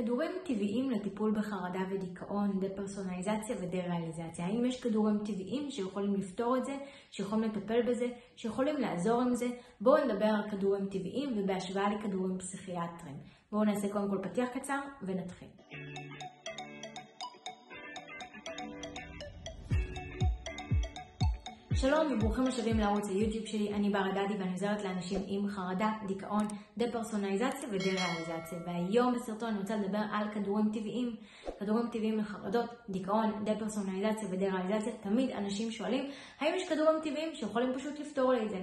כדורים טבעיים לטיפול בחרדה ודיכאון, דפרסונליזציה ודה-ריאליזציה. האם יש כדורים טבעיים שיכולים לפתור את זה, שיכולים לטפל בזה, שיכולים לעזור עם זה? בואו נדבר על כדורים טבעיים ובהשוואה לכדורים פסיכיאטריים. בואו נעשה קודם כל פתיח קצר ונתחיל. שלום וברוכים השבים לערוץ היוטיוב שלי, אני בר דדי ואני עוזרת לאנשים עם חרדה, דיכאון, דפרסונליזציה ודה-ריאליזציה. והיום בסרטון אני רוצה לדבר על כדורים טבעיים. כדורים טבעיים לחרדות, דיכאון, דפרסונליזציה ודה-ריאליזציה. תמיד אנשים שואלים, האם יש כדורים טבעיים שיכולים פשוט לפתור לי את זה?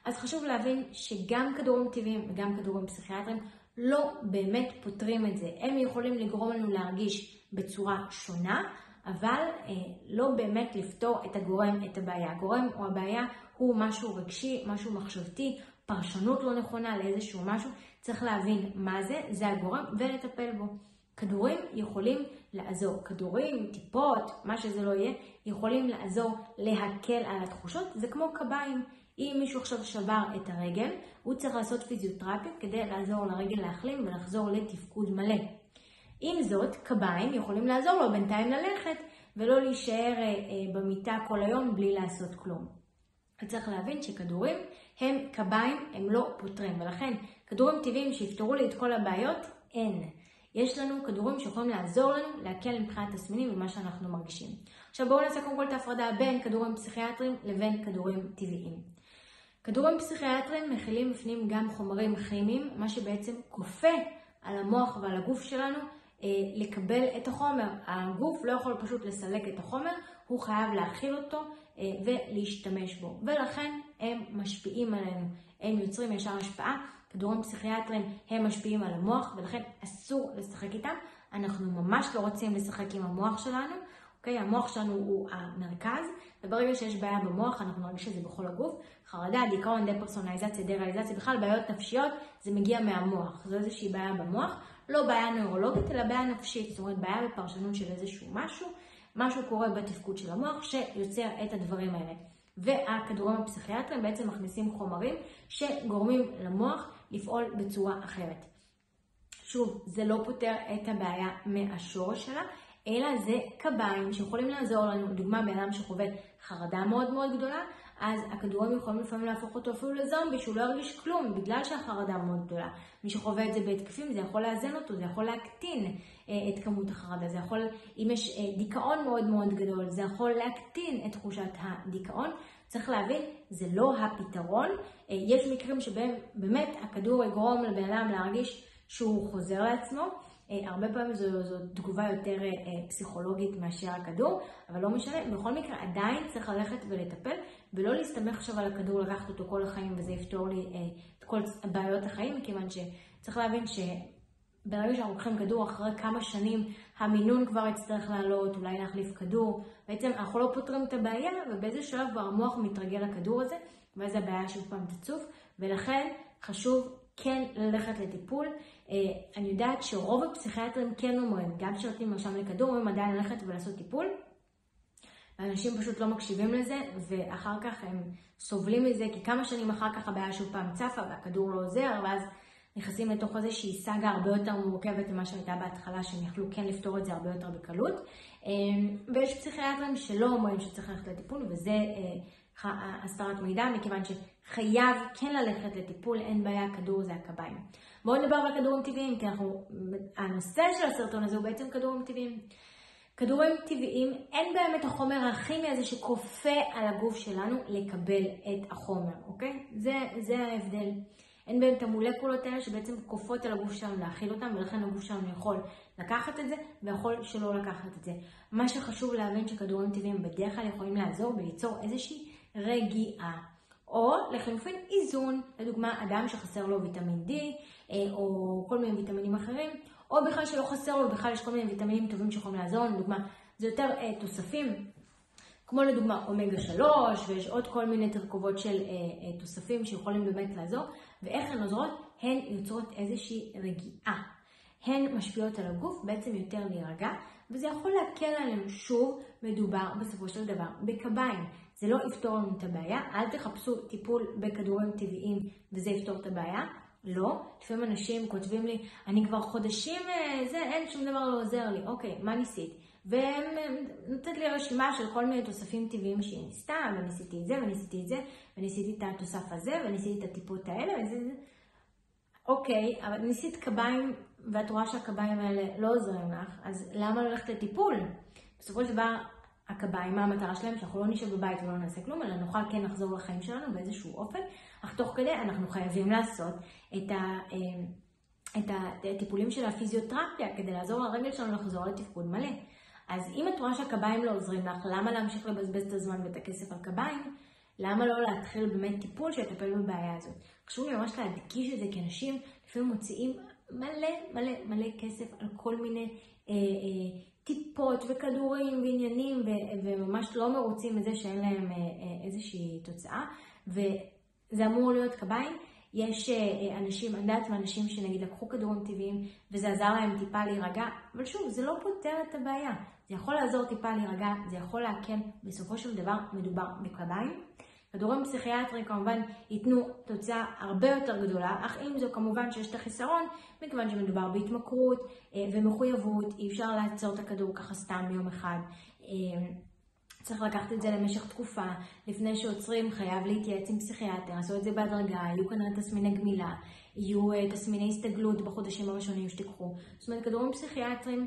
אז חשוב להבין שגם כדורים טבעיים וגם כדורים פסיכיאטריים לא באמת פותרים את זה. הם יכולים לגרום לנו להרגיש בצורה שונה, אבל לא באמת לפתור את הגורם, את הבעיה. הגורם או הבעיה הוא משהו רגשי, משהו מחשבתי, פרשנות לא נכונה לאיזשהו משהו. צריך להבין מה זה, זה הגורם, ולטפל בו. כדורים יכולים לעזור. כדורים, טיפות, מה שזה לא יהיה, יכולים לעזור להקל על התחושות. זה כמו קביים. אם מישהו עכשיו שבר את הרגל, הוא צריך לעשות פיזיותרפיה כדי לעזור לרגל להחלים ולחזור לתפקוד מלא. עם זאת, קביים יכולים לעזור לו בינתיים ללכת ולא להישאר במיטה כל היום בלי לעשות כלום. צריך להבין שכדורים הם קביים, הם לא פותרים, ולכן כדורים טבעיים שיפתרו לי את כל הבעיות, אין. יש לנו כדורים שיכולים לעזור לנו להקל מבחינת תסמינים ומה שאנחנו מרגישים. עכשיו בואו נעשה קודם כל את ההפרדה בין כדורים פסיכיאטריים לבין כדורים טבעיים. כדורים פסיכיאטריים מכילים בפנים גם חומרים כימיים, מה שבעצם כופה על המוח ועל הגוף שלנו לקבל את החומר. הגוף לא יכול פשוט לסלק את החומר, הוא חייב להכיל אותו ולהשתמש בו. ולכן הם משפיעים עלינו, הם יוצרים ישר השפעה. כדורים פסיכיאטריים הם משפיעים על המוח ולכן אסור לשחק איתם. אנחנו ממש לא רוצים לשחק עם המוח שלנו. אוקיי? המוח שלנו הוא המרכז, וברגע שיש בעיה במוח אנחנו נרגיש שזה בכל הגוף. חרדה, דיכאון, דפרסונליזציה, דה-ריאליזציה, בכלל בעיות נפשיות, זה מגיע מהמוח. זו איזושהי בעיה במוח. לא בעיה נוירולוגית, אלא בעיה נפשית, זאת אומרת בעיה בפרשנות של איזשהו משהו קורה בתפקוד של המוח שיוצר את הדברים האלה. והכדורים הפסיכיאטריים בעצם מכניסים חומרים שגורמים למוח לפעול בצורה אחרת. שוב, זה לא פותר את הבעיה מהשורש שלה, אלא זה קביים שיכולים לעזור לנו. לדוגמה, באדם שחווה חרדה מאוד מאוד גדולה, אז הכדורים יכולים לפעמים להפוך אותו אפילו לזומבי, שהוא לא ירגיש כלום, בגלל שהחרדה מאוד גדולה. מי שחווה את זה בהתקפים, זה יכול לאזן אותו, זה יכול להקטין את כמות החרדה. זה יכול, אם יש דיכאון מאוד מאוד גדול, זה יכול להקטין את תחושת הדיכאון. צריך להבין, זה לא הפתרון. יש מקרים שבהם באמת הכדור יגרום לבן אדם להרגיש שהוא חוזר לעצמו. הרבה פעמים זו תגובה יותר פסיכולוגית מאשר הכדור, אבל לא משנה. בכל מקרה עדיין צריך ללכת ולטפל, ולא להסתמך עכשיו על הכדור, לקחת אותו כל החיים וזה יפתור לי את כל בעיות החיים, מכיוון שצריך להבין שברגע שאנחנו לוקחים כדור, אחרי כמה שנים המינון כבר יצטרך לעלות, אולי להחליף כדור. בעצם אנחנו לא פותרים את הבעיה, ובאיזה שלב כבר המוח מתרגל לכדור הזה, ואז הבעיה שוב פעם תצוף, ולכן חשוב כן ללכת לטיפול. אני יודעת שרוב הפסיכיאטרים כן אומרים, גם שנותנים מרשם לכדור, אומרים עדיין ללכת ולעשות טיפול. האנשים פשוט לא מקשיבים לזה, ואחר כך הם סובלים מזה, כי כמה שנים אחר כך הבעיה שוב פעם צפה, והכדור לא עוזר, ואז נכנסים לתוך איזושהי סאגה הרבה יותר מורכבת ממה שהייתה בהתחלה, שהם יכלו כן לפתור את זה הרבה יותר בקלות. ויש פסיכיאטרים שלא אומרים שצריך ללכת לטיפול, וזה הסתרת מידע, מכיוון שחייב כן ללכת לטיפול, אין בעיה, כדור זה הקביים. בואו נדבר על כדורים טבעיים, כי הנושא של הסרטון הזה הוא בעצם כדורים טבעיים. כדורים טבעיים, אין בהם את החומר הכימי הזה שכופה על הגוף שלנו לקבל את החומר, אוקיי? זה ההבדל. אין בהם את המולקולות האלה שבעצם כופות על הגוף שלנו להכיל אותם, ולכן הגוף שלנו יכול לקחת את זה ויכול שלא לקחת את זה. מה שחשוב להבין שכדורים טבעיים בדרך כלל יכולים לעזור וליצור איזושהי רגיעה. או לחלופין איזון, לדוגמה אדם שחסר לו ויטמין D או כל מיני ויטמינים אחרים, או בכלל שלא חסר לו, בכלל יש כל מיני ויטמינים טובים שיכולים לעזור, לדוגמה זה יותר תוספים, כמו לדוגמה אומגה 3, ויש עוד כל מיני תרכובות של תוספים שיכולים באמת לעזור, ואיך הן עוזרות? הן יוצרות איזושהי רגיעה. הן משפיעות על הגוף, בעצם יותר להירגע, וזה יכול להקל עלינו. שוב, מדובר בסופו של דבר בקביים. זה לא יפתור לנו את הבעיה, אל תחפשו טיפול בכדורים טבעיים וזה יפתור את הבעיה. לא. לפעמים אנשים כותבים לי, אני כבר חודשים, אין, שום דבר לא עוזר לי. אוקיי, מה ניסית? ונותנת לי רשימה של כל מיני תוספים טבעיים שהיא ניסתה, וניסיתי את זה, וניסיתי את זה, וניסיתי את התוסף הזה, וניסיתי את הטיפות האלה, אוקיי, אבל ניסית קביים, ואת רואה שהקביים האלה לא עוזרים לך, אז למה לא ללכת לטיפול? בסופו של דבר, הקביים, מה המטרה שלהם? שאנחנו לא נשב בבית ולא נעשה כלום, אלא נוכל כן לחזור לחיים שלנו באיזשהו אופן, אך תוך כדי אנחנו חייבים לעשות את הטיפולים של הפיזיותרפיה, כדי לעזור לרגל שלנו לחזור לתפקוד מלא. אז אם את רואה שהקביים לא עוזרים לך, למה להמשיך לבזבז את הזמן ואת הכסף על קביים? למה לא להתחיל באמת טיפול שיטפל בבעיה הזאת? חשוב לי ממש להדגיש את זה, כי אנשים לפעמים מוציאים מלא כסף על כל מיני טיפות וכדורים ועניינים, וממש לא מרוצים מזה שאין להם איזושהי תוצאה, וזה אמור להיות קביים. יש אנשים, אני יודעת מאנשים שנגיד לקחו כדורים טבעיים וזה עזר להם טיפה להירגע, אבל שוב, זה לא פותר את הבעיה. זה יכול לעזור טיפה להירגע, זה יכול להקל, בסופו של דבר מדובר בקביים. כדורים פסיכיאטריים כמובן ייתנו תוצאה הרבה יותר גדולה, אך אם זו כמובן שיש את החיסרון, מכיוון שמדובר בהתמכרות ומחויבות, אי אפשר לעצור את הכדור ככה סתם יום אחד. צריך לקחת את זה למשך תקופה, לפני שעוצרים חייב להתייעץ עם פסיכיאטר, לעשות את זה בהדרגה, יהיו כנראה תסמיני גמילה, יהיו תסמיני הסתגלות בחודשים הראשונים שתיקחו. זאת אומרת, כדורים פסיכיאטריים,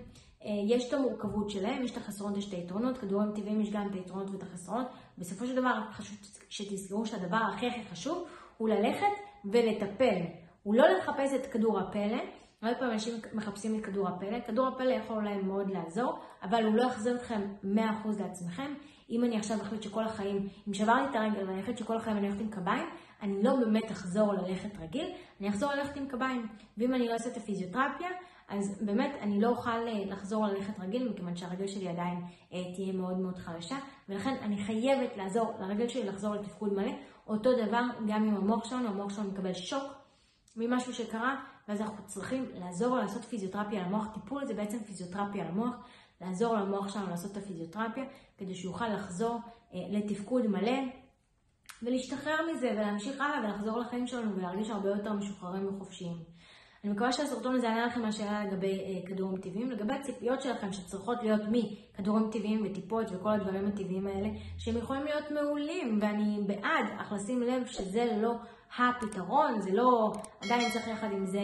יש את המורכבות שלהם, יש את החסרונות, יש את היתרונות, כדורים טבעיים יש גם את היתרונות ואת החסרונות. בסופו של דבר, חשוב שתזכרו שהדבר הכי חשוב הוא ללכת ולטפל. הוא לא לחפש את כדור הפלא, הרבה פעמים אנשים מחפשים את כדור הפלא. כדור הפלא יכול להם מאוד לעזור, אבל הוא לא יחזיר אתכם 100% לעצמכם. אם אני עכשיו אחליט שכל החיים, אם שבר לי את הרגל ואני אחליט שכל החיים אני הולכת עם קביים, אני לא באמת אחזור ללכת רגיל, אני אחזור ללכת עם קביים. ואם אני לא אעשה את הפיזיותרפיה, אז באמת אני לא אוכל לחזור ללכת רגיל, מכיוון שהרגל שלי עדיין תהיה מאוד מאוד חלשה, ולכן אני חייבת לעזור לרגל שלי לחזור לתפקוד מלא. אותו דבר גם עם המוח שלנו, המוח שלנו מקבל שוק ממשהו שקרה, ואז אנחנו צריכים לעזור לעשות פיזיותרפיה למוח. טיפול זה בעצם פיזיותרפיה למוח, לעזור למוח שלנו לעשות את הפיזיותרפיה, כדי שיוכל לחזור לתפקוד מלא, ולהשתחרר מזה ולהמשיך הלאה ולחזור לחיים שלנו ולהרגיש הרבה יותר משוחררים וחופשיים. אני מקווה שהסרטון הזה ענה לכם מהשאלה לגבי כדורים טבעיים, לגבי הציפיות שלכם שצריכות להיות מכדורים טבעיים וטיפות וכל הדברים הטבעיים האלה, שהם יכולים להיות מעולים, ואני בעד, אך לשים לב שזה לא הפתרון, זה לא, עדיין צריך יחד עם זה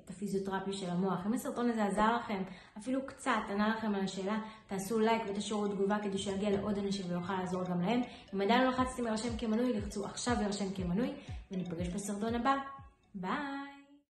את הפיזיותרפיה של המוח. אם הסרטון הזה עזר לכם, אפילו קצת ענה לכם על השאלה, תעשו לייק ותשאירו תגובה כדי שיגיע לעוד אנשים ויוכל לעזור גם להם. אם עדיין לא לחצתם להירשם כמנוי, לחצו עכשיו להירשם כמנוי, וניפגש בסרטון הבא. ביי!